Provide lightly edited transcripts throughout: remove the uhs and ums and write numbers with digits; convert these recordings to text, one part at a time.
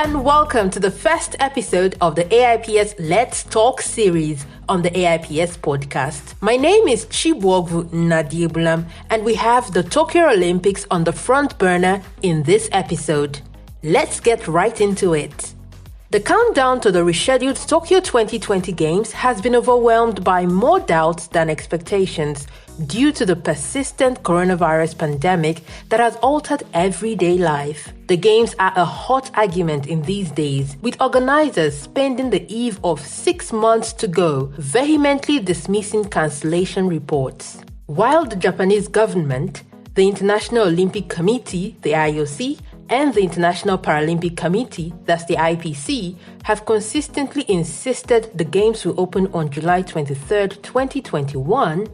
and welcome to the first episode of the AIPS Let's Talk series on the AIPS podcast. My name is Chibwogwu Nadiebulam, and we have the Tokyo Olympics on the front burner in this episode. Let's get right into it. The countdown to the rescheduled Tokyo 2020 Games has been overwhelmed by more doubts than expectations due to the persistent coronavirus pandemic that has altered everyday life. The Games are a hot argument in these days, with organizers spending the eve of 6 months to go, vehemently dismissing cancellation reports. While the Japanese government, the International Olympic Committee, the IOC, and the International Paralympic Committee, that's the IPC, have consistently insisted the Games will open on July 23, 2021,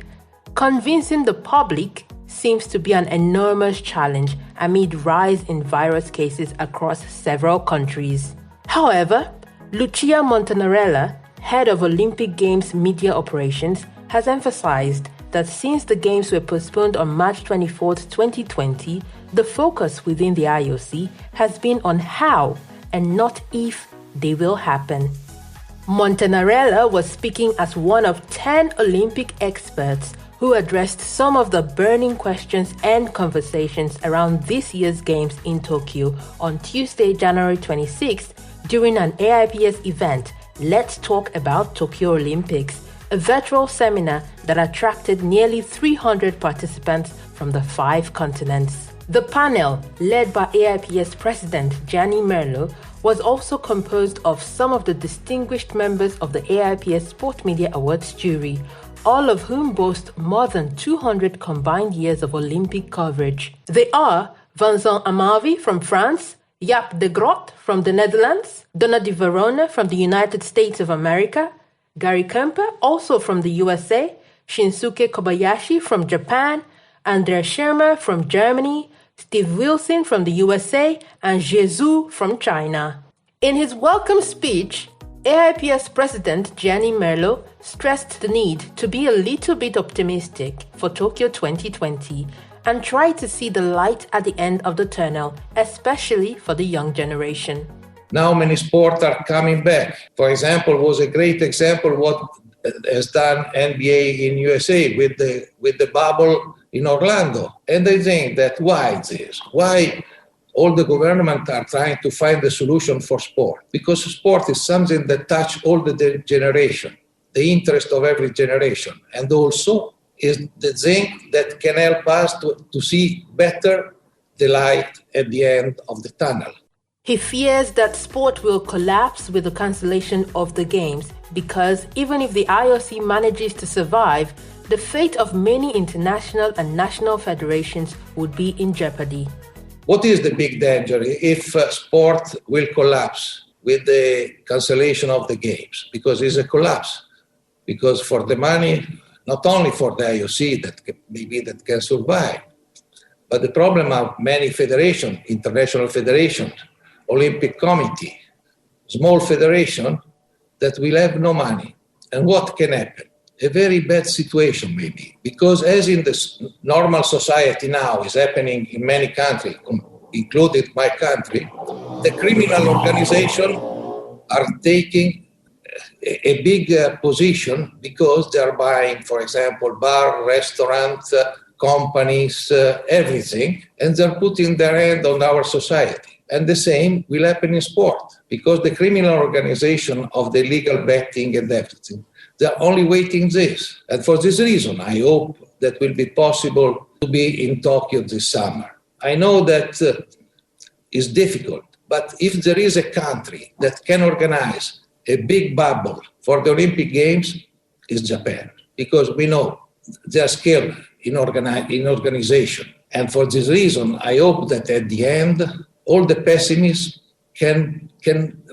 convincing the public seems to be an enormous challenge amid rise in virus cases across several countries. However, Lucia Montanarella, head of Olympic Games media operations, has emphasized that since the Games were postponed on March 24, 2020, the focus within the IOC has been on how and not if they will happen. Montanarella was speaking as one of 10 Olympic experts who addressed some of the burning questions and conversations around this year's Games in Tokyo on Tuesday, January 26th, during an AIPS event, Let's Talk About Tokyo Olympics, a virtual seminar that attracted nearly 300 participants from the 5 continents. The panel, led by AIPS President Gianni Merlo, was also composed of some of the distinguished members of the AIPS Sport Media Awards jury, all of whom boast more than 200 combined years of Olympic coverage. They are Vincent Amavi from France, Jaap de Groot from the Netherlands, Donna Di Verona from the United States of America, Gary Kemper, also from the USA, Shinsuke Kobayashi from Japan, Andrea Schirmer from Germany, Steve Wilson from the USA, and Zhu from China. In his welcome speech, AIPS President Gianni Merlo stressed the need to be a little bit optimistic for Tokyo 2020 and try to see the light at the end of the tunnel, especially for the young generation. Now many sports are coming back. For example, was a great example what has done NBA in USA with the bubble in Orlando. And I think that why this? Why all the government are trying to find a solution for sport? Because sport is something that touches all the generation, the interest of every generation, and also is the thing that can help us to see better the light at the end of the tunnel. He fears that sport will collapse with the cancellation of the Games because even if the IOC manages to survive, the fate of many international and national federations would be in jeopardy. What is the big danger if sport will collapse with the cancellation of the Games? Because it's a collapse. Because for the money, not only for the IOC that can survive, but the problem of many federations, international federations, Olympic Committee, small federation that will have no money. And what can happen? A very bad situation maybe, because as in the normal society now is happening in many countries, including my country, the criminal organizations are taking a big position because they are buying, for example, bar, restaurant, companies, everything, and they're putting their hand on our society. And the same will happen in sport, because the criminal organization of the illegal betting and everything, they're only waiting this. And for this reason, I hope that will be possible to be in Tokyo this summer. I know that it's difficult, but if there is a country that can organize a big bubble for the Olympic Games, it's Japan, because we know they're skilled in organization. And for this reason, I hope that at the end, all the pessimism can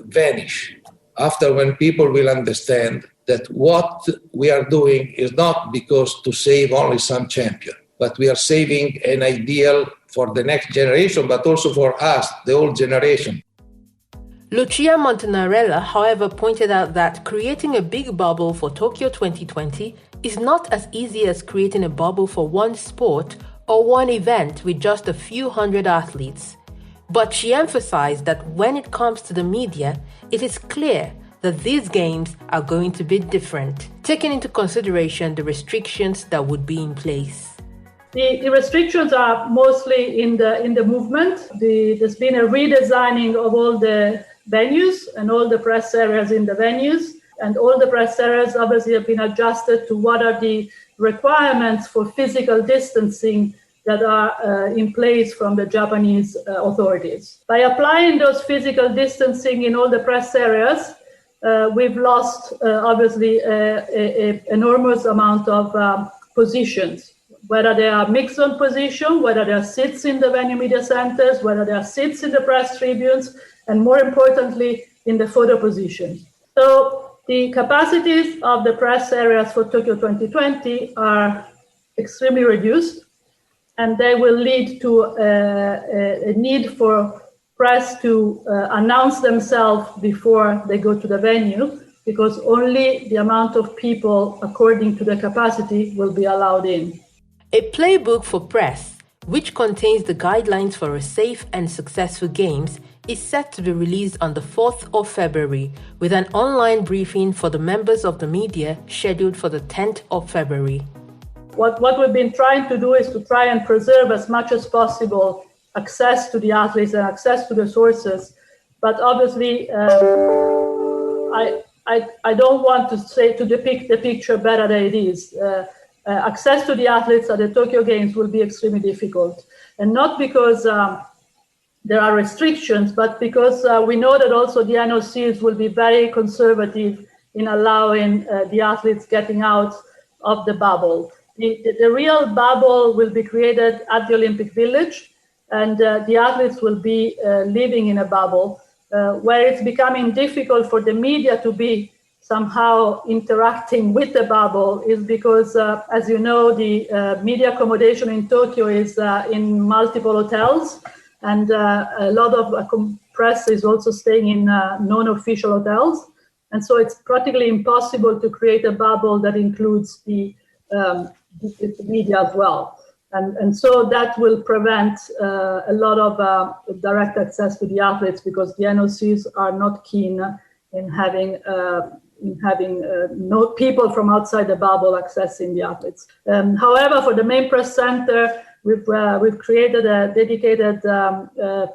vanish after when people will understand that what we are doing is not because to save only some champion, but we are saving an ideal for the next generation, but also for us, the old generation. Lucia Montanarella, however, pointed out that creating a big bubble for Tokyo 2020 is not as easy as creating a bubble for one sport or one event with just a few hundred athletes. But she emphasized that when it comes to the media, it is clear that these games are going to be different, taking into consideration the restrictions that would be in place. The restrictions are mostly in the movement. There's been a redesigning of all the venues and all the press areas in the venues, and all the press areas obviously have been adjusted to what are the requirements for physical distancing that are in place from the Japanese authorities. By applying those physical distancing in all the press areas, we've lost obviously an enormous amount of positions, whether they are mixed on position, whether there are seats in the venue media centers, whether there are seats in the press tribunes, and more importantly, in the photo position. So the capacities of the press areas for Tokyo 2020 are extremely reduced, and they will lead to a need for press to announce themselves before they go to the venue, because only the amount of people according to the capacity will be allowed in. A playbook for press, which contains the guidelines for a safe and successful games, is set to be released on the 4th of February, with an online briefing for the members of the media scheduled for the 10th of February. What we've been trying to do is to try and preserve as much as possible access to the athletes and access to the sources. But obviously, I don't want to depict the picture better than it is. Access to the athletes at the Tokyo Games will be extremely difficult. And not because there are restrictions, but because we know that also the NOCs will be very conservative in allowing the athletes getting out of the bubble. The real bubble will be created at the Olympic Village, and the athletes will be living in a bubble where it's becoming difficult for the media to be somehow interacting with the bubble is because, as you know, the media accommodation in Tokyo is in multiple hotels, and a lot of press is also staying in non-official hotels. And so it's practically impossible to create a bubble that includes the media as well. And so that will prevent a lot of direct access to the athletes, because the NOCs are not keen in having no people from outside the bubble accessing the athletes. However, for the main press center, we've created a dedicated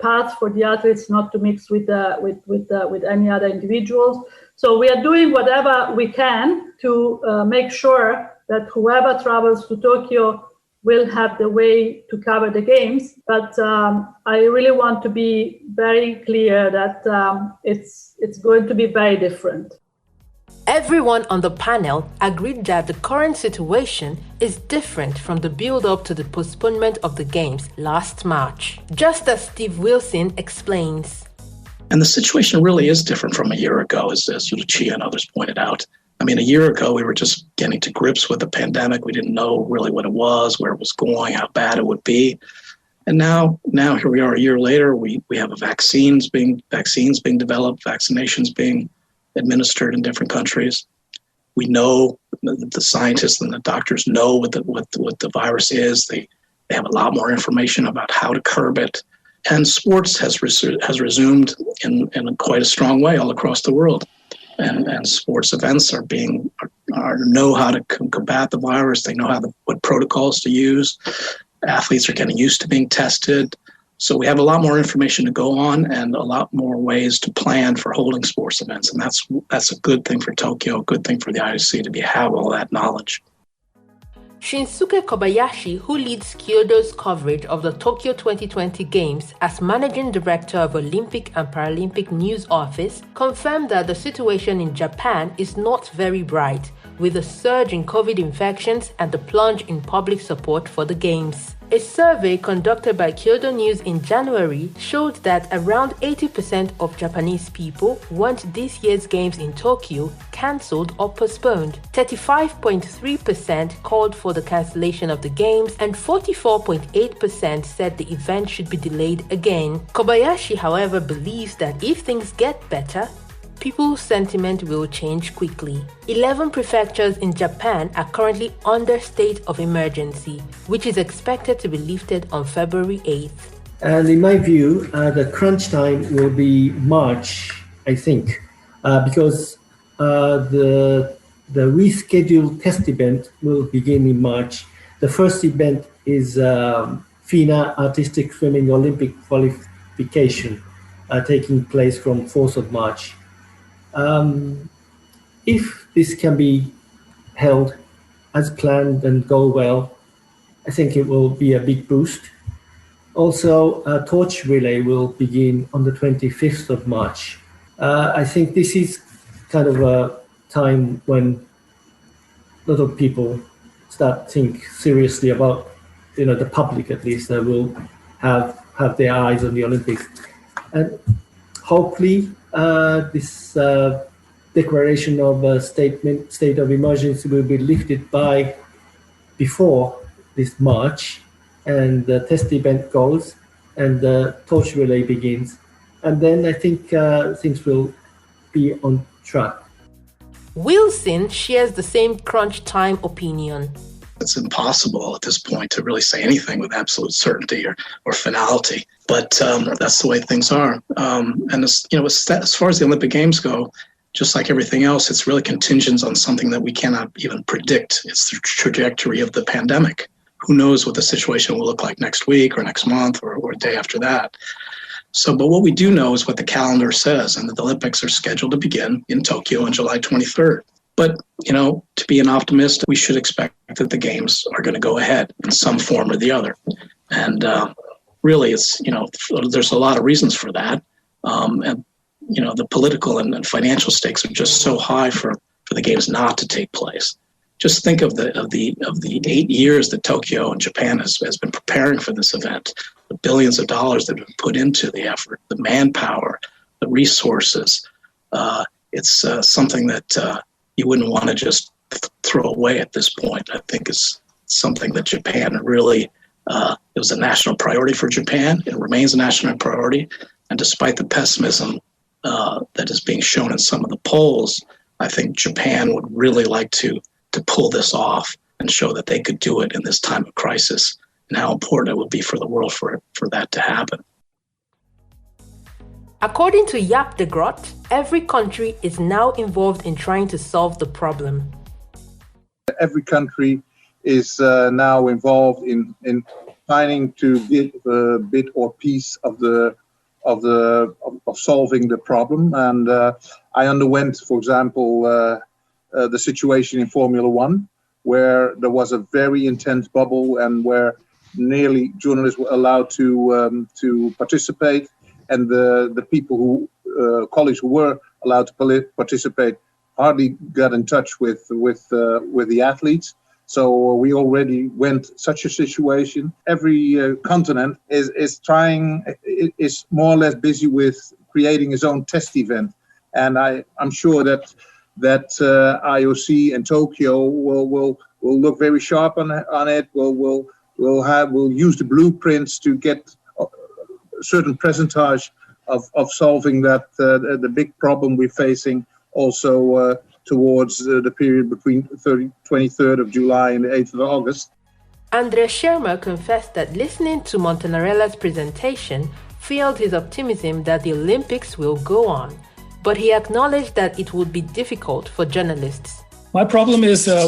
path for the athletes not to mix with any other individuals. So we are doing whatever we can to make sure that whoever travels to Tokyo will have the way to cover the games. But I really want to be very clear that it's going to be very different. Everyone on the panel agreed that the current situation is different from the build-up to the postponement of the games last March, just as Steve Wilson explains. And the situation really is different from a year ago, as Lucia and others pointed out. I mean, a year ago, we were just getting to grips with the pandemic. We didn't know really what it was, where it was going, how bad it would be. And now here we are a year later, we have vaccines being developed, vaccinations being administered in different countries. We know the scientists and the doctors know what the virus is. They have a lot more information about how to curb it. And sports has resumed in quite a strong way all across the world. And sports events know how to combat the virus. They know what protocols to use. Athletes are getting used to being tested. So we have a lot more information to go on and a lot more ways to plan for holding sports events. And that's a good thing for Tokyo, a good thing for the IOC to have all that knowledge. Shinsuke Kobayashi, who leads Kyodo's coverage of the Tokyo 2020 Games as Managing Director of Olympic and Paralympic News Office, confirmed that the situation in Japan is not very bright, with a surge in COVID infections and the plunge in public support for the Games. A survey conducted by Kyodo News in January showed that around 80% of Japanese people want this year's Games in Tokyo cancelled or postponed. 35.3% called for the cancellation of the Games, and 44.8% said the event should be delayed again. Kobayashi, however, believes that if things get better, people's sentiment will change quickly. 11 prefectures in Japan are currently under state of emergency, which is expected to be lifted on February 8th. And in my view, the crunch time will be March, I think, because the rescheduled test event will begin in March. The first event is FINA Artistic Swimming Olympic qualification, taking place from 4th of March. If this can be held as planned and go well, I think it will be a big boost. Also, a torch relay will begin on the 25th of March. I think this is kind of a time when a lot of people start think seriously about, the public at least, that will have their eyes on the Olympics. And hopefully this declaration of a state of emergency will be lifted by before this March, and the test event goes and the torch relay begins. And then I think things will be on track. Wilson shares the same crunch time opinion. It's impossible at this point to really say anything with absolute certainty or finality, but that's the way things are. And as far as the Olympic Games go, just like everything else, it's really contingent on something that we cannot even predict. It's the trajectory of the pandemic. Who knows what the situation will look like next week or next month or a day after that. But what we do know is what the calendar says, and that the Olympics are scheduled to begin in Tokyo on July 23rd. But, to be an optimist, we should expect that the games are going to go ahead in some form or the other. And really, it's, there's a lot of reasons for that. And the political and financial stakes are just so high for the games not to take place. Just think of the 8 years that Tokyo and Japan has been preparing for this event, the billions of dollars that have been put into the effort, the manpower, the resources. It's something that you wouldn't want to just throw away at this point. I think it's something that Japan really, it was a national priority for Japan. It remains a national priority. And despite the pessimism that is being shown in some of the polls, I think Japan would really like to pull this off and show that they could do it in this time of crisis, and how important it would be for the world for that to happen. According to Jaap de Groot, every country is now involved in trying to solve the problem. Every country is now involved in trying to get a bit or piece of solving the problem. And I underwent, for example, the situation in Formula One, where there was a very intense bubble and where nearly journalists were allowed to participate, and the people colleagues who were allowed to participate hardly got in touch with the athletes. So we already went such a situation. Every continent is more or less busy with creating its own test event, and I'm sure that IOC and Tokyo will look very sharp on it. We'll use the blueprints to get a certain percentage of solving that the big problem we're facing also towards the period between 23rd of July and the 8th of August. Andrea Shermer confessed that listening to Montanerella's presentation fueled his optimism that the Olympics will go on. But he acknowledged that it would be difficult for journalists. My problem is, I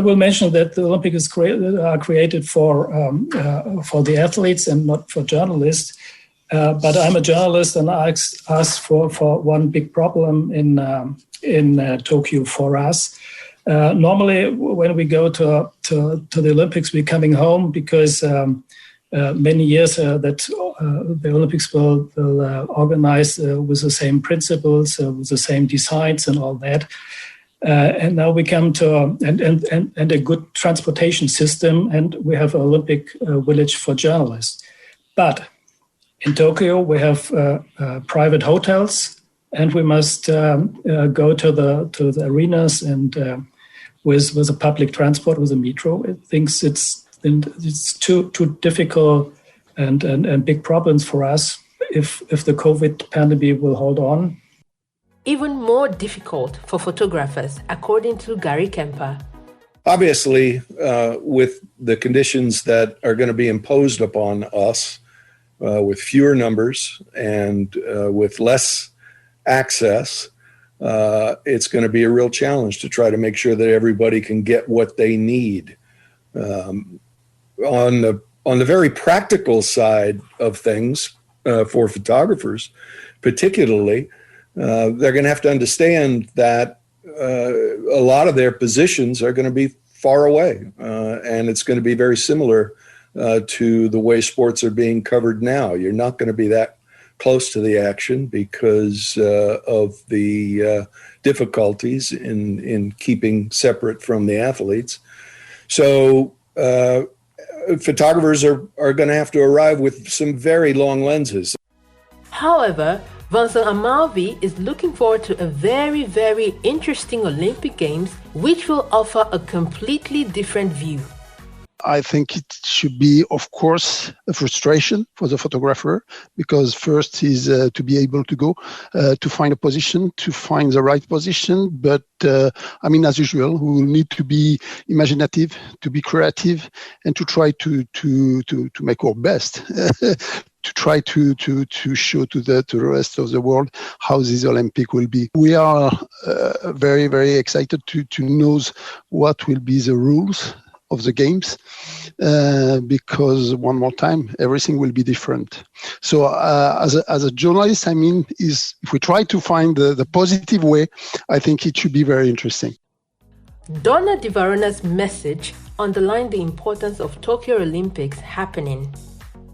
will mention that the Olympics are created for the athletes and not for journalists. But I'm a journalist, and I asked for one big problem in Tokyo for us. Normally, when we go to the Olympics, we're coming home because many years that the Olympics will organize with the same principles, with the same designs and all that. And now we come to and a good transportation system, and we have an Olympic village for journalists. But in Tokyo, we have private hotels, and we must go to the arenas and with a public transport, with a metro. I think it's too difficult and big problems for us if the COVID pandemic will hold on. Even more difficult for photographers, according to Gary Kemper. Obviously, with the conditions that are going to be imposed upon us, with fewer numbers and with less access, it's going to be a real challenge to try to make sure that everybody can get what they need. On the very practical side of things, for photographers, particularly, they're going to have to understand that a lot of their positions are going to be far away, and it's going to be very similar to the way sports are being covered now. You're not going to be that close to the action because of the difficulties in keeping separate from the athletes. So photographers are going to have to arrive with some very long lenses. However, Vincent Amalvi is looking forward to a very, very interesting Olympic Games, which will offer a completely different view. I think it should be, of course, a frustration for the photographer, because first is to be able to go to find a position, to find the right position. But as usual, we will need to be imaginative, to be creative, and to try to make our best. To try to show to the rest of the world how this Olympic will be. We are very, very excited to know what will be the rules of the games, because one more time, everything will be different. So as a journalist, is if we try to find the positive way, I think it should be very interesting. Donna Di Varona's message underlined the importance of Tokyo Olympics happening.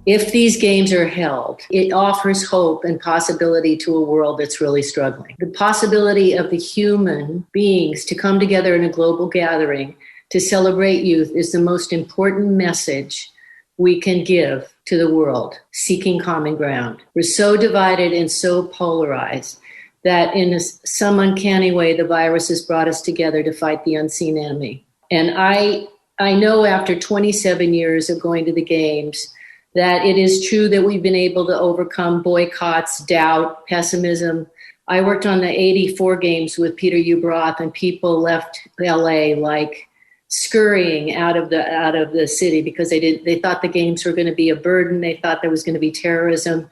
If these games are held, it offers hope and possibility to a world that's really struggling. The possibility of the human beings to come together in a global gathering to celebrate youth is the most important message we can give to the world, seeking common ground. We're so divided and so polarized that in some uncanny way, the virus has brought us together to fight the unseen enemy. And I know after 27 years of going to the games that it is true that we've been able to overcome boycotts, doubt, pessimism. I worked on the 84 games with Peter Ubroth, and people left LA like scurrying out of the city because they thought the games were going to be a burden. They thought there was going to be terrorism.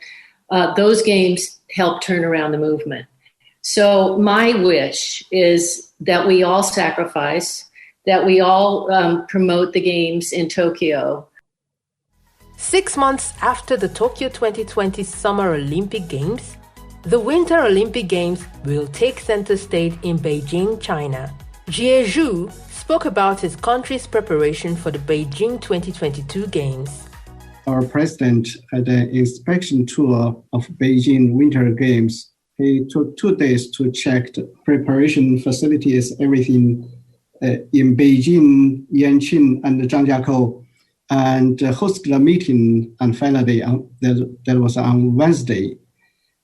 Those games helped turn around the movement. So my wish is that we all sacrifice, that we all promote the games in Tokyo. 6 months after the Tokyo 2020 Summer Olympic Games, the Winter Olympic Games will take center stage in Beijing, China. Jie Zhu spoke about his country's preparation for the Beijing 2022 Games. Our president had an inspection tour of Beijing Winter Games. He took 2 days to check the preparation facilities, everything in Beijing, Yanqing, and Zhangjiakou, and hosted a meeting on final day. That was on Wednesday.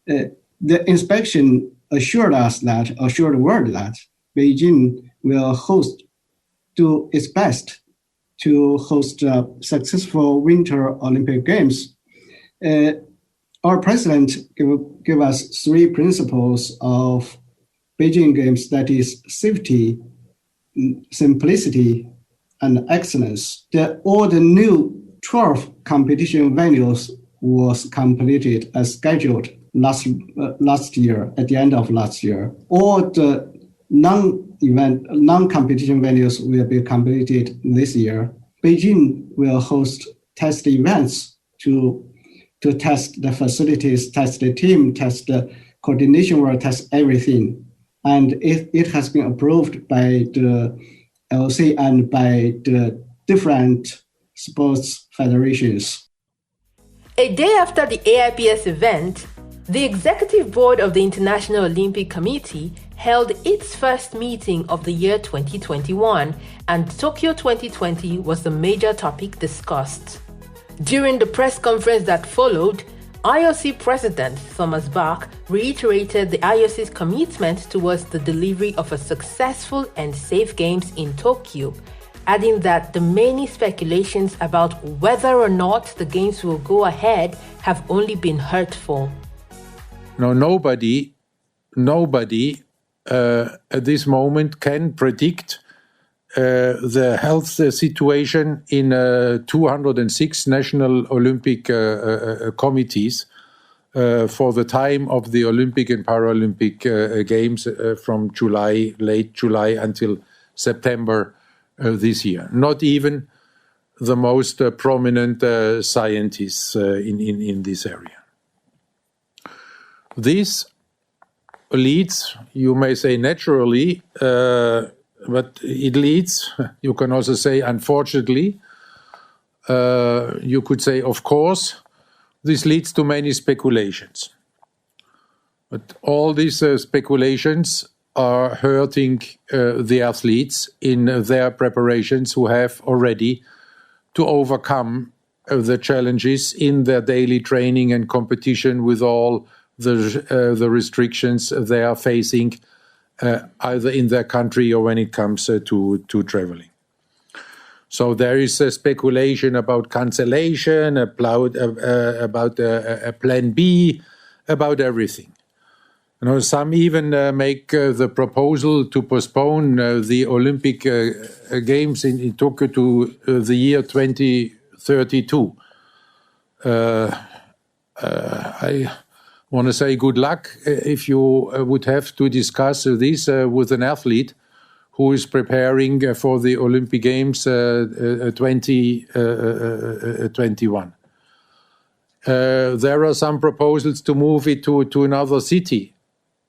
The inspection assured the world that Beijing will do its best to host successful Winter Olympic Games. Our president gave us 3 principles of Beijing Games, that is safety, simplicity, and excellence. All the new 12 competition venues was completed as scheduled last year, at the end of last year. All the non-competition venues will be completed this year. Beijing will host test events to test the facilities, test the team, test the coordination work, test everything. And it has been approved by the LC and by the different sports federations. A day after the AIPS event, the Executive Board of the International Olympic Committee held its first meeting of the year 2021, and Tokyo 2020 was the major topic discussed. During the press conference that followed, IOC President Thomas Bach reiterated the IOC's commitment towards the delivery of a successful and safe Games in Tokyo, adding that the many speculations about whether or not the Games will go ahead have only been hurtful. No, nobody at this moment can predict the health situation in 206 national Olympic committees for the time of the Olympic and Paralympic Games from late July until September this year. Not even the most prominent scientists in this area. This leads, you may say naturally, but it leads, you can also say unfortunately, you could say of course, this leads to many speculations. But all these speculations are hurting the athletes in their preparations who have already to overcome the challenges in their daily training and competition with all the restrictions they are facing either in their country or when it comes to traveling. So there is a speculation about cancellation, about a plan B, about everything. You know, some even make the proposal to postpone the Olympic Games in Tokyo to the year 2032. I want to say good luck if you would have to discuss this with an athlete who is preparing for the Olympic Games 2021. There are some proposals to move it to another city,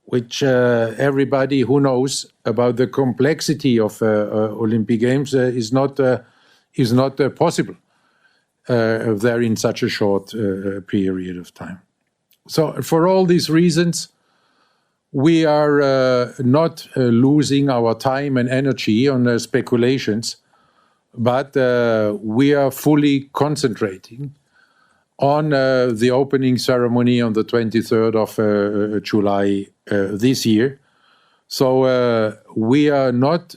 which everybody who knows about the complexity of Olympic Games is not possible there in such a short period of time. So for all these reasons, we are not losing our time and energy on speculations, but we are fully concentrating on the opening ceremony on the 23rd of July this year. So we are not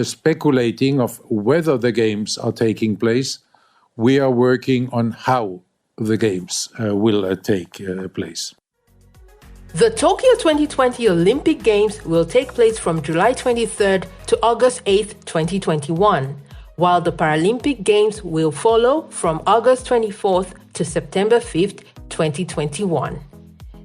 speculating of whether the games are taking place. We are working on how the games will take place. The Tokyo 2020 Olympic Games will take place from July 23rd to August 8th, 2021, while the Paralympic Games will follow from August 24th to September 5th, 2021.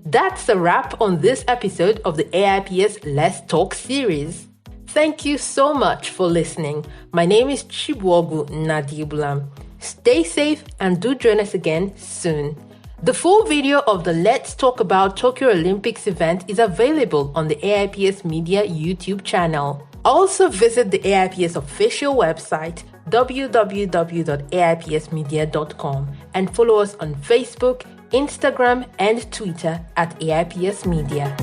That's a wrap on this episode of the AIPS Let's Talk series. Thank you so much for listening. My name is Chibuogu Nadibulam. Stay safe and do join us again soon. The full video of the Let's Talk About Tokyo Olympics event is available on the AIPS Media YouTube channel. Also visit the AIPS official website www.aipsmedia.com and follow us on Facebook, Instagram and Twitter at AIPS Media.